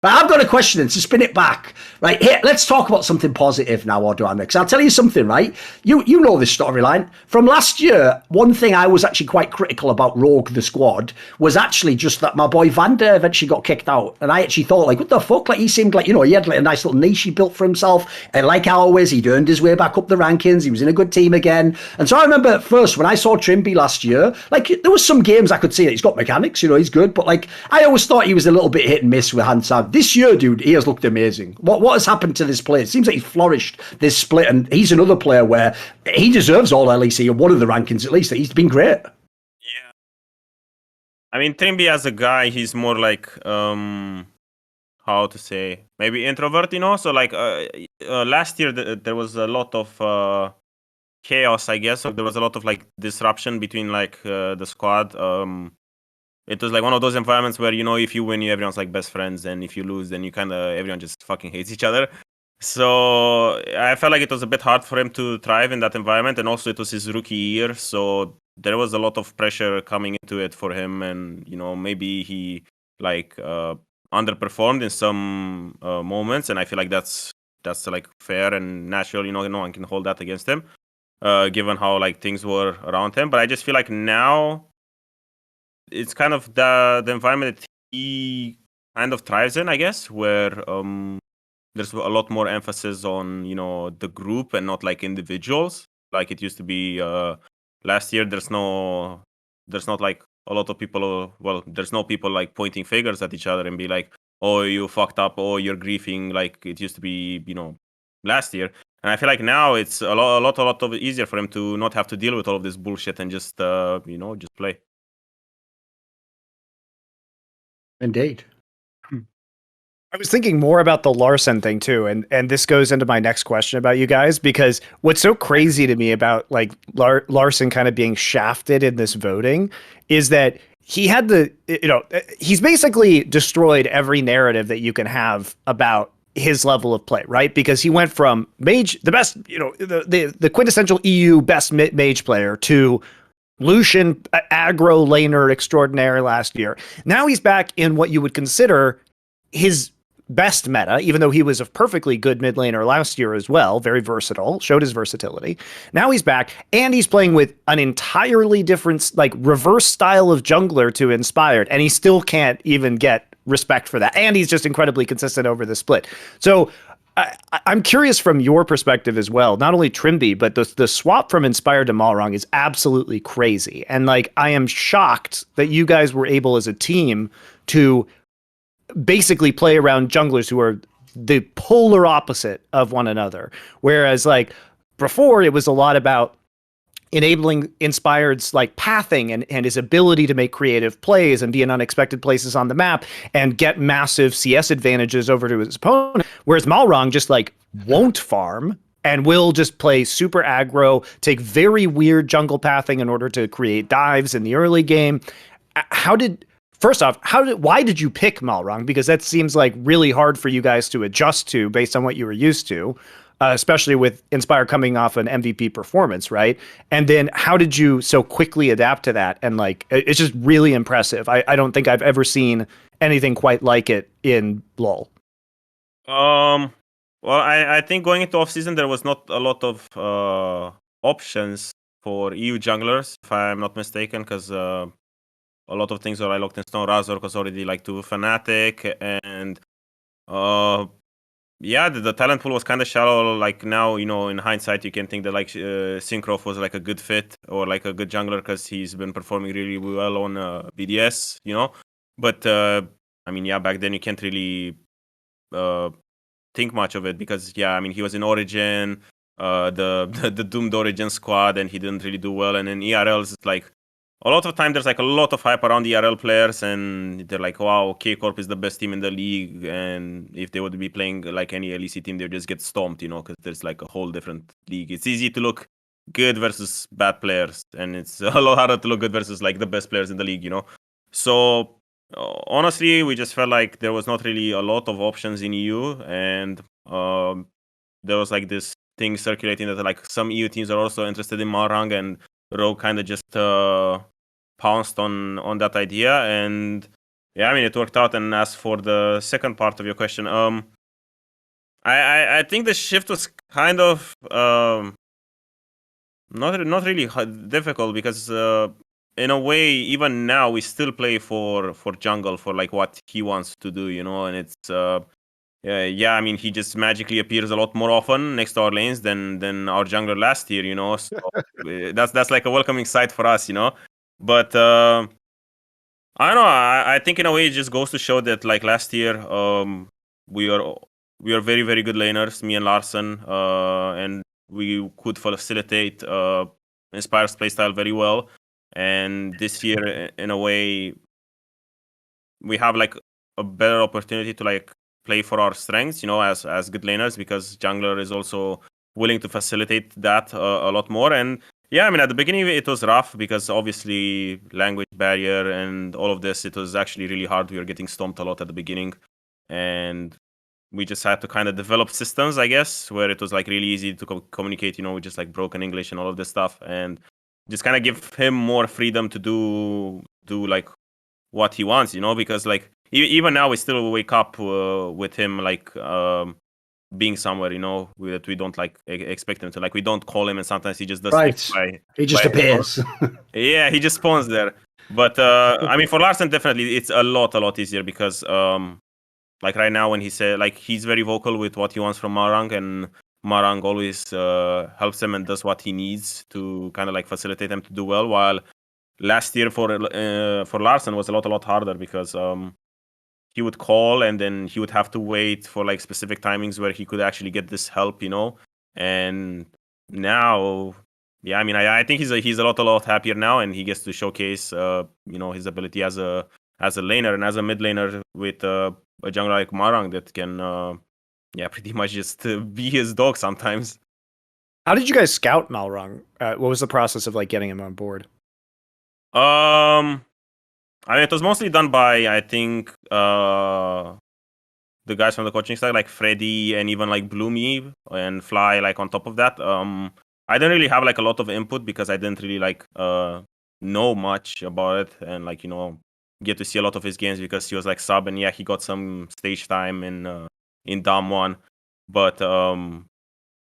But I've got a question to spin it back. Right, here, let's talk about something positive now, Odoamne, because I'll tell you something, right? You know this storyline. From last year, one thing I was actually quite critical about Rogue, the squad, was actually just that my boy Vander eventually got kicked out. And I actually thought, like, what the fuck? Like, he seemed like, he had like a nice little niche he built for himself. And like always, he'd earned his way back up the rankings. He was in a good team again. And so I remember at first, when I saw Trimby last year, like, there was some games I could see that he's got mechanics, he's good. But, like, I always thought he was a little bit hit and miss with Hansard. This year, dude, he has looked amazing. What has happened to this player? It seems like he's flourished this split, and he's another player where he deserves all LEC, or one of the rankings at least. He's been great. Yeah. I mean, Trimby as a guy, he's more like, how to say, maybe introvert, So, like, last year, there was a lot of chaos, I guess. So there was a lot of, like, disruption between, like, the squad. It was like one of those environments where, if you win, everyone's like best friends, and if you lose, then everyone just fucking hates each other. So I felt like it was a bit hard for him to thrive in that environment, and also it was his rookie year, so there was a lot of pressure coming into it for him, and maybe he like underperformed in some moments, and I feel like that's like fair and natural. No one can hold that against him, given how like things were around him. But I just feel like now it's kind of the environment that he kind of thrives in, I guess, where there's a lot more emphasis on the group and not like individuals, like it used to be last year. There's not like a lot of people. Well, there's no people like pointing fingers at each other and be like, "Oh, you fucked up," "Oh, you're griefing," like it used to be, last year. And I feel like now it's a lot of easier for him to not have to deal with all of this bullshit and just just play. Indeed. I was thinking more about the Larson thing too, and this goes into my next question about you guys, because what's so crazy to me about like Larson kind of being shafted in this voting is that he had he's basically destroyed every narrative that you can have about his level of play, right? Because he went from mage, the best, the quintessential EU best mage player, to Lucian aggro laner extraordinaire last year. Now he's back in what you would consider his best meta, even though he was a perfectly good mid laner last year as well, very versatile, showed his versatility. Now he's back, and he's playing with an entirely different, like, reverse style of jungler to Inspired, and he still can't even get respect for that. And he's just incredibly consistent over the split. So I'm curious from your perspective as well, not only Trimby, but the swap from Inspired to Malrang is absolutely crazy. And like, I am shocked that you guys were able as a team to basically play around junglers who are the polar opposite of one another. Whereas like before, it was a lot about enabling Inspired's like pathing and his ability to make creative plays and be in unexpected places on the map and get massive CS advantages over to his opponent. Whereas Malrang just like won't farm and will just play super aggro, take very weird jungle pathing in order to create dives in the early game. Why did you pick Malrang? Because that seems like really hard for you guys to adjust to based on what you were used to. Especially with Inspire coming off an MVP performance, right? And then how did you so quickly adapt to that? And like, it's just really impressive. I don't think I've ever seen anything quite like it in LoL. Well, I think going into offseason, there was not a lot of options for EU junglers, if I'm not mistaken, because a lot of things were locked in stone. Razor was already like to Fanatic, and yeah, the talent pool was kind of shallow. Like now, in hindsight, you can think that like Syncroft was like a good fit or like a good jungler because he's been performing really well on BDS, But I mean, yeah, back then you can't really think much of it because, yeah, I mean, he was in Origin, the doomed Origin squad, and he didn't really do well. And in ERLs, it's like a lot of time there's like a lot of hype around ERL players, and they're like, wow, K-Corp is the best team in the league, and if they would be playing like any LEC team, they would just get stomped, because there's like a whole different league. It's easy to look good versus bad players, and it's a lot harder to look good versus like the best players in the league, So honestly, we just felt like there was not really a lot of options in EU, and there was like this thing circulating that like some EU teams are also interested in Malrang, and Rogue kind of just pounced on that idea, and yeah, I mean, it worked out. And as for the second part of your question, I think the shift was kind of not really difficult because in a way, even now we still play for jungle for like what he wants to do, and it's yeah, I mean, he just magically appears a lot more often next to our lanes than our jungler last year, So that's like a welcoming sight for us, But I don't know. I think in a way it just goes to show that like last year, we are very very good laners, me and Larsen, and we could facilitate Inspire's playstyle very well. And this year, in a way, we have like a better opportunity to like play for our strengths, as good laners, because jungler is also willing to facilitate that a lot more. And yeah, I mean, at the beginning it was rough because obviously language barrier and all of this, it was actually really hard. We were getting stomped a lot at the beginning, and we just had to kind of develop systems, I guess, where it was like really easy to communicate, with just like broken English and all of this stuff, and just kind of give him more freedom to do like what he wants, because like even now we still wake up with him like being somewhere, that we don't like expect him to. Like we don't call him, and sometimes he just does. Right. He just appears. Yeah, he just spawns there. But I mean, for Larsen, definitely it's a lot easier because like right now when he said like he's very vocal with what he wants from Marang, and Marang always helps him and does what he needs to kind of like facilitate him to do well. While last year for Larsen was a lot harder because he would call and then he would have to wait for like specific timings where he could actually get this help, And now, yeah, I mean, I think he's a lot happier now, and he gets to showcase, his ability as a laner and as a mid laner with a jungler like Marang that can, pretty much just be his dog sometimes. How did you guys scout Malrang? What was the process of like getting him on board? I mean, it was mostly done by, I think, the guys from the coaching side, like Freddy and even like Bloomy and Fly, like on top of that. I didn't really have like a lot of input because I didn't really like know much about it and like, get to see a lot of his games because he was like sub, and yeah, he got some stage time in Dam 1. But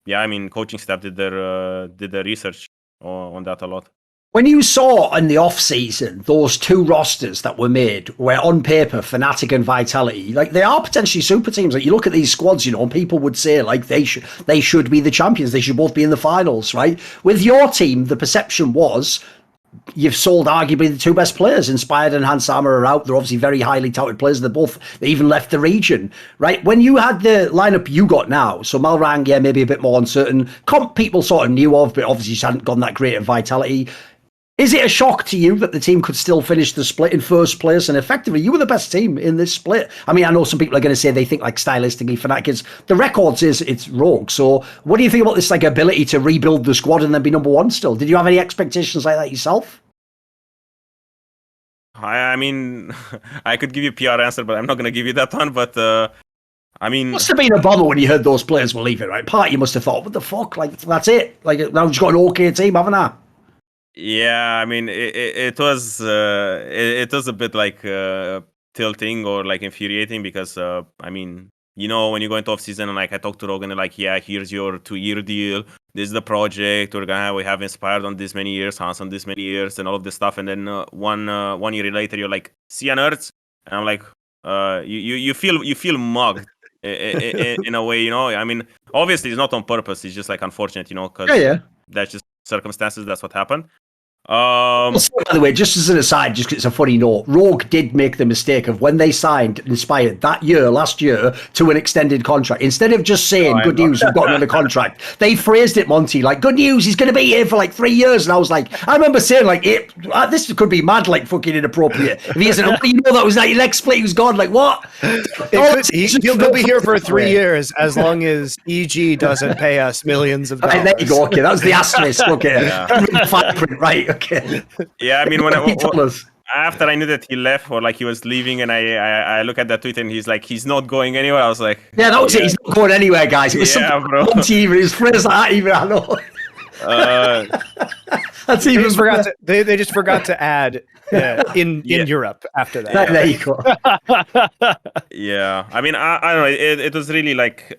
yeah, I mean, coaching staff did their research on that a lot. When you saw in the off-season those two rosters that were made, where on paper Fnatic and Vitality, like they are potentially super teams. Like you look at these squads, and people would say like they should be the champions. They should both be in the finals, right? With your team, the perception was you've sold arguably the two best players. Inspired and Hansama are out. They're obviously very highly touted players. They even left the region, right? When you had the lineup you got now, so Malrang, yeah, maybe a bit more uncertain. Comp people sort of knew of, but obviously just hadn't gone that great at Vitality. Is it a shock to you that the team could still finish the split in first place? And effectively, you were the best team in this split. I mean, I know some people are going to say they think like stylistically Fnatic is the records is it's Rogue. So what do you think about this like ability to rebuild the squad and then be number one still? Did you have any expectations like that yourself? I mean, I could give you a PR answer, but I'm not going to give you that one. But I mean, must have been a bummer when you heard those players were leaving, right? Part you must have thought, what the fuck? Like that's it. Like now we've just got an okay team, haven't I? Yeah, I mean, it was a bit like tilting or like infuriating because I mean, when you go into off season and like I talked to Rogan and like, yeah, here's your 2-year deal. This is the project we have Inspired on this many years, Hans on this many years, and all of this stuff. And then 1 year later, you're like, see ya, nerds, and I'm like, you feel mugged in a way, I mean, obviously it's not on purpose. It's just like unfortunate, because that's just circumstances. That's what happened. By the way, just as an aside, just 'cause it's a funny note, Rogue did make the mistake of when they signed Inspired last year, to an extended contract. Instead of just saying, good news, we've got another contract, they phrased it, Monty, like, good news, he's going to be here for like 3 years. And I was like, I remember saying, like, this could be mad, like, fucking inappropriate. If he isn't, that was like, next split, he was gone, like, what? He'll be here for 3 years as long as EG doesn't pay us millions of dollars. Right, there you go, okay, that was the asterisk, okay. Right, okay. Yeah, I mean, after I knew that he left or like he was leaving, and I look at that tweet and he's like, he's not going anywhere. I was like, yeah, that was it. He's not going anywhere, guys. It was bro. His friends like that, even I know. That's They even just forgot to, they just forgot to add in Europe after that. There you go. Yeah, I mean, I don't know. It was really like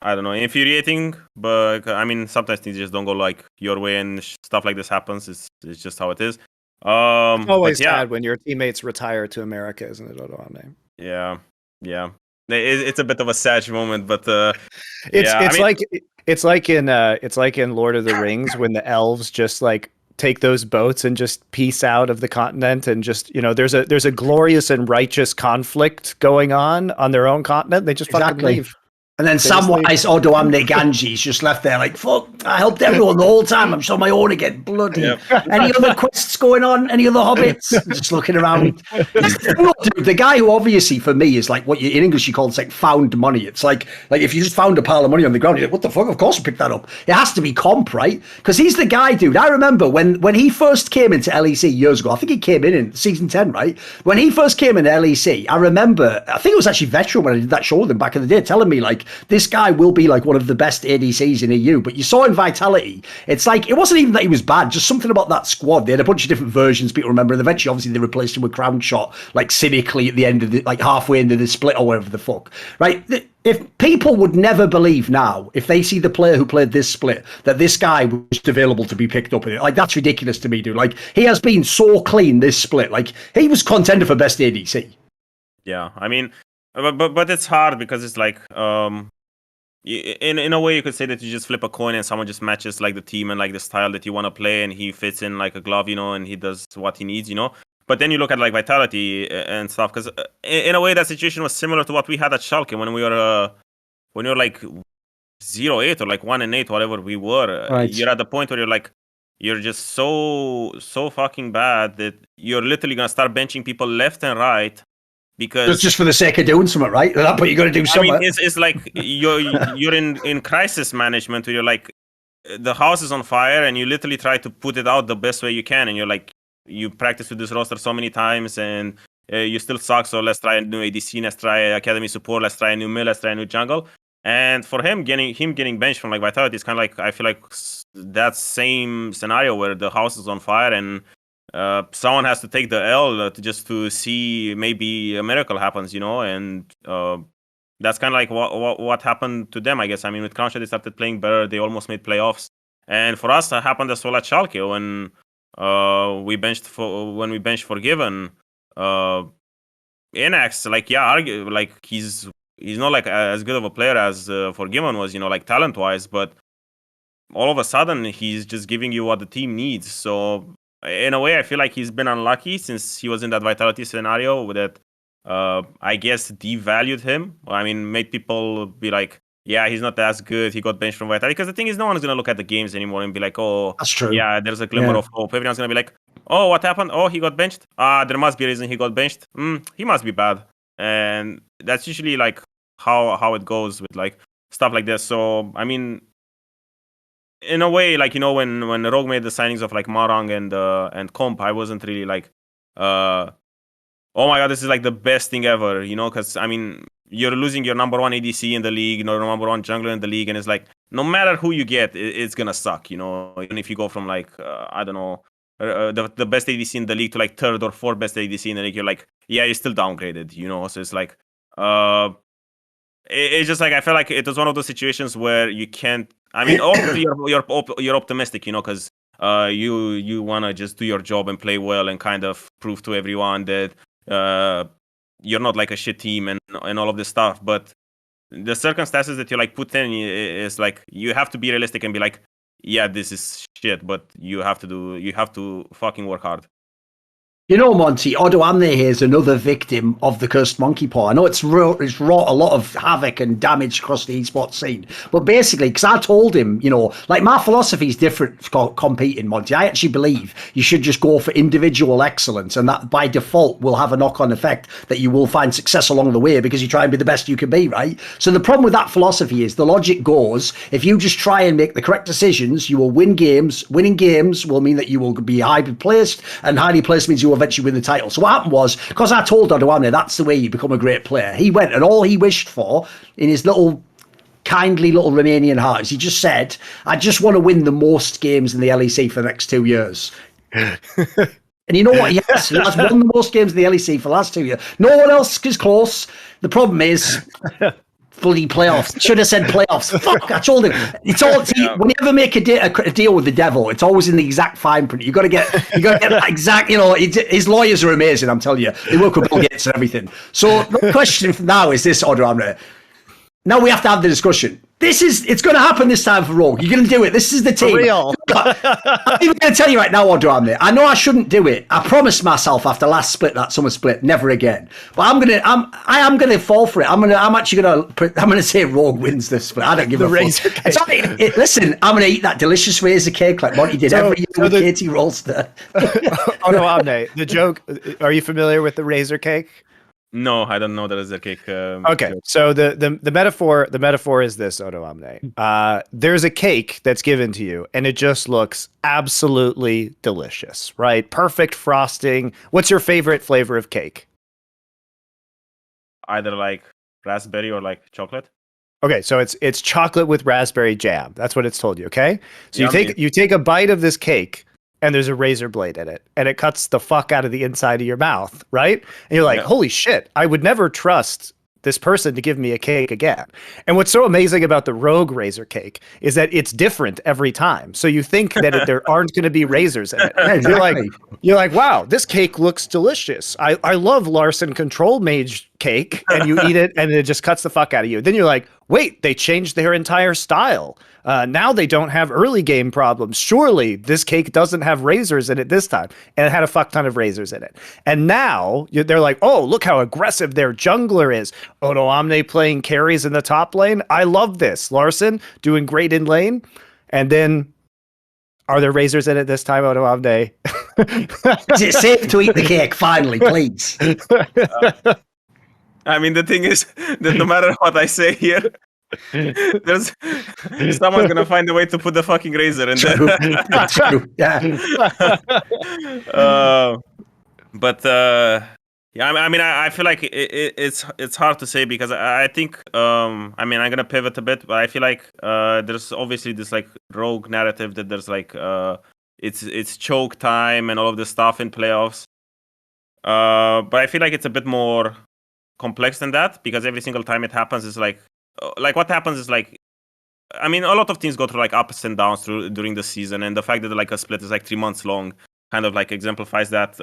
I don't know, infuriating. But I mean, sometimes things just don't go like your way, and stuff like this happens. It's just how it is. It's always but yeah, sad when your teammates retire to America, isn't it, Odoamne? yeah. It's a bit of a sad moment, but It's yeah, it's like in Lord of the Rings when the elves just like take those boats and just peace out of the continent, and just, you know, there's a glorious and righteous conflict going on their own continent. They just fucking leave. And then Samwise Odoamne Ganji's just left there like, fuck, I helped everyone the whole time. I'm just on my own again. Bloody. Yep. Any other quests going on? Any other hobbits? Just looking around. Dude, the guy who obviously for me is like what in English you call, it's like found money. It's like if you just found a pile of money on the ground, you're like, what the fuck? Of course I picked that up. It has to be comp, right? Because he's the guy, dude. I remember when he first came into LEC years ago, I think he came in season 10, right? When he first came into LEC, I remember, I think it was actually Veteran when I did that show with him back in the day, telling me like, this guy will be like one of the best ADCs in EU. But you saw in Vitality, it's like, it wasn't even that he was bad, just something about that squad. They had a bunch of different versions, people remember, and eventually obviously they replaced him with Crown Shot, like cynically at the end of the, like halfway into the split or whatever the fuck, right? If people would never believe now, if they see the player who played this split, that this guy was available to be picked up in it, like that's ridiculous to me, dude. Like he has been so clean this split, like he was contender for best ADC. Yeah, I mean, but it's hard because it's like in a way you could say that you just flip a coin and someone just matches like the team and like the style that you want to play, and he fits in like a glove, you know, and he does what he needs, you know. But then you look at like Vitality and stuff, because in a way that situation was similar to what we had at Schalke when we were like 0-8 or like 1-8, whatever we were. Right. You're at the point where you're like, you're just so fucking bad that you're literally gonna start benching people left and right. Because just for the sake of doing something, right? But you got to do something. I mean, it's like you're in crisis management where you're like, the house is on fire and you literally try to put it out the best way you can, and you're like, you practice with this roster so many times and you still suck, so let's try a new ADC, let's try academy support, let's try a new mid, let's try a new jungle. And for him getting benched from like Vitality is kind of like, I feel like that same scenario where the house is on fire and someone has to take the L to see maybe a miracle happens, you know, and that's kind of like what happened to them, I guess. I mean, with Crownshot, they started playing better. They almost made playoffs, and for us, that happened as well at Schalke when we benched Forgiven. Inax, like like he's not like as good of a player as Forgiven was, you know, like talent wise, but all of a sudden he's just giving you what the team needs. So in a way, I feel like he's been unlucky since he was in that Vitality scenario that I guess devalued him. I mean, made people be like, yeah, he's not as good. He got benched from Vitality. Because the thing is, no one's going to look at the games anymore and be like, oh, that's true. Yeah, there's a glimmer of hope. Everyone's going to be like, oh, what happened? Oh, he got benched. There must be a reason he got benched. He must be bad. And that's usually like how it goes with like stuff like this. So, I mean, in a way, like, you know, when Rogue made the signings of like Marang and Comp, I wasn't really like, oh my god, this is like the best thing ever, you know, because I mean, you're losing your number one ADC in the league, you know, number one jungler in the league, and it's like, no matter who you get, it's gonna suck, you know, even if you go from like, I don't know, the best ADC in the league to like third or fourth best ADC in the league, you're like, yeah, you're still downgraded, you know, so it's like, it's just like, I feel like it was one of those situations where you can't, I mean, obviously you're optimistic, you know, because you want to just do your job and play well and kind of prove to everyone that you're not like a shit team and all of this stuff. But the circumstances that you like put in is like, you have to be realistic and be like, yeah, this is shit, but you have to fucking work hard. You know, Monty, Odoamne here is another victim of the cursed monkey paw. I know it's wrought a lot of havoc and damage across the esports scene. But basically, because I told him, you know, like my philosophy is different for competing, Monty. I actually believe you should just go for individual excellence, and that by default will have a knock-on effect that you will find success along the way because you try and be the best you can be, right? So the problem with that philosophy is the logic goes, if you just try and make the correct decisions, you will win games. Winning games will mean that you will be highly placed, and highly placed means you will eventually win the title. So what happened was, because I told Odoamne that's the way you become a great player, he went and all he wished for in his little kindly little Romanian heart is he just said, I just want to win the most games in the LEC for the next 2 years. And you know what? Yes, he has won the most games in the LEC for the last 2 years. No one else is close. The problem is bloody playoffs. Should have said playoffs. Fuck, I told him. It's all. See, when you ever make a deal with the devil, it's always in the exact fine print. You got to get that exact. You know, his lawyers are amazing. I'm telling you, they work with Bill Gates and everything. So the question now is this, Odoamne. Now we have to have the discussion. It's going to happen this time for Rogue. You're going to do it. This is the team. For real. I'm even going to tell you right now, Odoamne. I know I shouldn't do it. I promised myself after last split, that summer split, never again. But I am going to fall for it. I'm actually going to say Rogue wins this split. I don't give a fuck. Listen, I'm going to eat that delicious razor cake like Monty did every year with Katie Rolster. Odoamne, the joke. Are you familiar with the razor cake? No, I don't know that is a cake. Okay, so the metaphor is this, Odoamne. There's a cake that's given to you, and it just looks absolutely delicious, right? Perfect frosting. What's your favorite flavor of cake? Either like raspberry or like chocolate. Okay, so it's chocolate with raspberry jam. That's what it's told you. Okay, so you take a bite of this cake. And there's a razor blade in it, and it cuts the fuck out of the inside of your mouth, right? And you're like, holy shit, I would never trust this person to give me a cake again. And what's so amazing about the Rogue razor cake is that it's different every time. So you think that there aren't going to be razors in it. Exactly. You're like, wow, this cake looks delicious. I love Larson Control Mage cake, and you eat it, and it just cuts the fuck out of you. Then you're like, wait, they changed their entire style. Now they don't have early game problems. Surely this cake doesn't have razors in it this time. And it had a fuck ton of razors in it. And now they're like, oh, look how aggressive their jungler is. Odoamne playing carries in the top lane. I love this. Larson doing great in lane. And then, are there razors in it this time, Odoamne? Is it safe to eat the cake, finally, please? I mean, the thing is that no matter what I say here, there's someone's gonna find a way to put the fucking razor in there. True. Yeah. I mean, I feel like it's hard to say because I think I mean, I'm gonna pivot a bit, but I feel like there's obviously this like Rogue narrative that there's like it's choke time and all of this stuff in playoffs. But I feel like it's a bit more complex than that because every single time it happens is like what happens is like, I mean, a lot of teams go through like ups and downs during the season, and the fact that like a split is like 3 months long kind of like exemplifies that.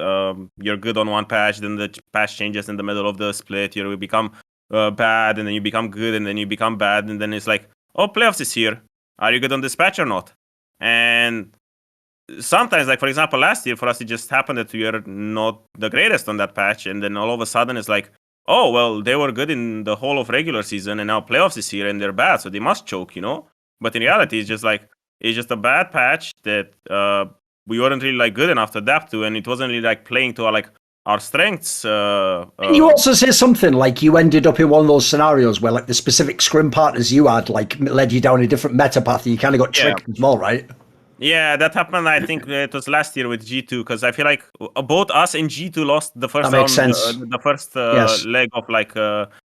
You're good on one patch, then the patch changes in the middle of the split. You become bad, and then you become good, and then you become bad, and then it's like, oh, playoffs is here. Are you good on this patch or not? And sometimes, like for example, last year for us, it just happened that we are not the greatest on that patch, and then all of a sudden it's like, oh, well, they were good in the whole of regular season, and now playoffs is here, and they're bad, so they must choke, you know? But in reality, it's just a bad patch that we weren't really like good enough to adapt to, and it wasn't really like playing to our strengths. And you also say something like you ended up in one of those scenarios where like the specific scrim partners you had like led you down a different meta path, and you kind of got tricked as well, right? Yeah, that happened. I think it was last year with G2 because I feel like both us and G2 lost the first round, the first leg of like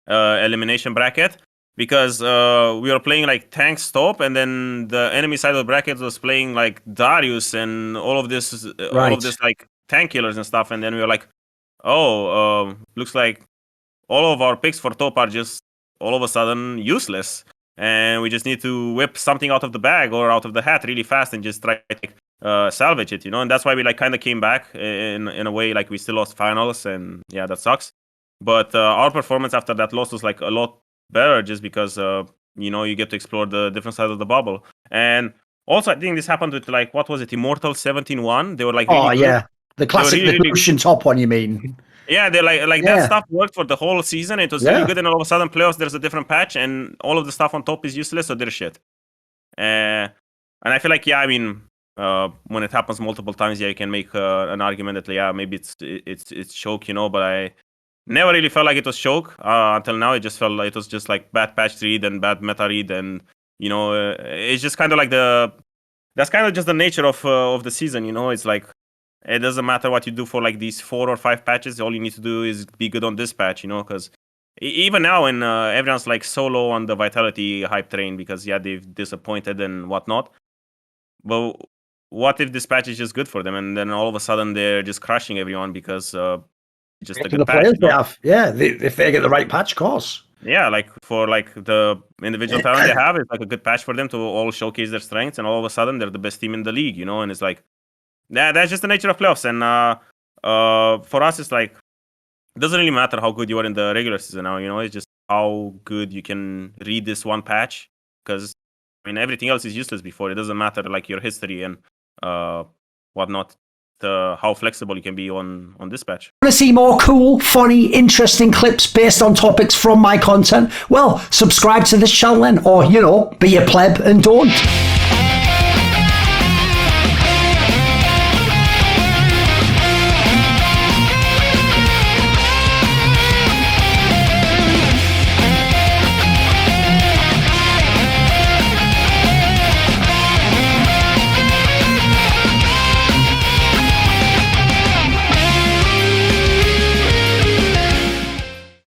elimination bracket because we were playing like tank stop, and then the enemy side of the bracket was playing like Darius and all of this like tank killers and stuff, and then we were like, oh, looks like all of our picks for top are just all of a sudden useless. And we just need to whip something out of the bag or out of the hat really fast and just try to salvage it, you know? And that's why we like kind of came back in a way, like we still lost finals, and yeah, that sucks. But our performance after that loss was like a lot better just because, you know, you get to explore the different side of the bubble. And also, I think this happened with like, what was it, Immortal 17-1? They were like, really yeah. The classic Lucian top one, you mean? Yeah, they like that stuff worked for the whole season. It was really good, and all of a sudden, playoffs, there's a different patch, and all of the stuff on top is useless, so they're shit. And I feel like, I mean, when it happens multiple times, you can make an argument that, maybe it's choke, you know, but I never really felt like it was choke until now. It just felt like it was just like bad patch read and bad meta read, and, you know, it's just kind of like that's kind of just the nature of the season, you know. It's like, it doesn't matter what you do for like these 4 or 5 patches. All you need to do is be good on this patch, you know, because even now, when everyone's like so low on the Vitality hype train because they've disappointed and whatnot. But what if this patch is just good for them, and then all of a sudden they're just crushing everyone because just a good patch? Players they have, if they get the right patch, of course. Yeah, like for like the individual talent they have, it's like a good patch for them to all showcase their strengths, and all of a sudden they're the best team in the league, and it's like, that's just the nature of playoffs. And for us, it's like, it doesn't really matter how good you are in the regular season now, it's just how good you can read this one patch, because everything else is useless before. It doesn't matter like your history and whatnot. How flexible you can be on this patch. Want to see more cool, funny, interesting clips based on topics from my content? Well, subscribe to this channel then, or, be a pleb and don't.